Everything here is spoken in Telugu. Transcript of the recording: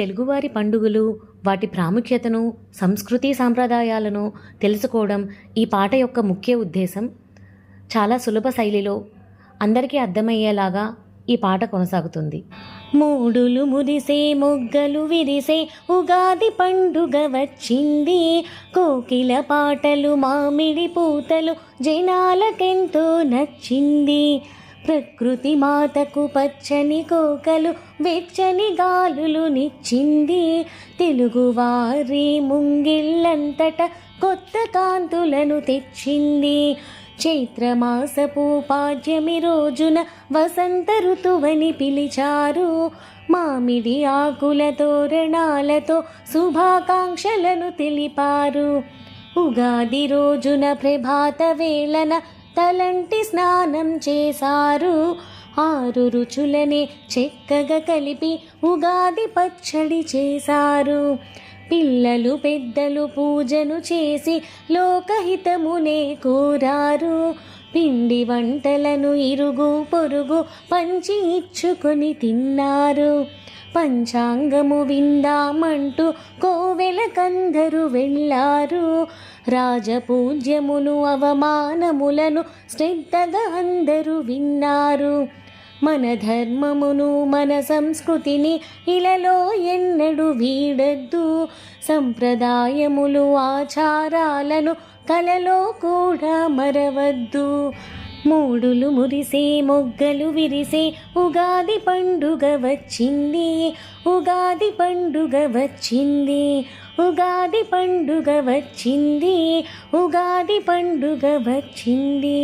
తెలుగువారి పండుగలు, వాటి ప్రాముఖ్యతను, సంస్కృతి సాంప్రదాయాలను తెలుసుకోవడం ఈ పాట యొక్క ముఖ్య ఉద్దేశం. చాలా సులభ శైలిలో అందరికీ అర్థమయ్యేలాగా ఈ పాట కొనసాగుతుంది. మూడులు మురిసే మొగ్గలు విరిసే ఉగాది పండుగ వచ్చింది. కోకిల పాటలు మామిడి పూతలు జనాలకెంతో నచ్చింది. ప్రకృతి మాతకు పచ్చని కోకలు వెచ్చని గాలులు నిచ్చింది. తెలుగువారి ముంగిళ్ళంతట కొత్త కాంతులను తెచ్చింది. చైత్రమాసపు పాడ్యమి రోజున వసంత ఋతువని పిలిచారు. మామిడి ఆకుల తోరణాలతో శుభాకాంక్షలను తెలిపారు. ఉగాది రోజున ప్రభాత వేళన తలంటి స్నానం చేశారు. 6 రుచులనే చక్కగా కలిపి ఉగాది పచ్చడి చేశారు. పిల్లలు పెద్దలు పూజను చేసి లోకహితమునే కోరారు. పిండి వంటలను ఇరుగు పొరుగు పంచి ఇచ్చుకొని తిన్నారు. పంచాంగము విందామంటూ కోవెలకందరూ వెళ్ళారు. రాజపూజ్యమును అవమానములను శ్రద్ధగా అందరూ విన్నారు. మన ధర్మమును మన సంస్కృతిని ఇలలో ఎన్నడూ వీడద్దు. సంప్రదాయములు ఆచారాలను కలలో కూడా మరవద్దు. మూడులు మురిసే మొగ్గలు విరిసే ఉగాది పండుగ వచ్చింది. ఉగాది పండుగ వచ్చింది. ఉగాది పండుగ వచ్చింది. ఉగాది పండుగ వచ్చింది.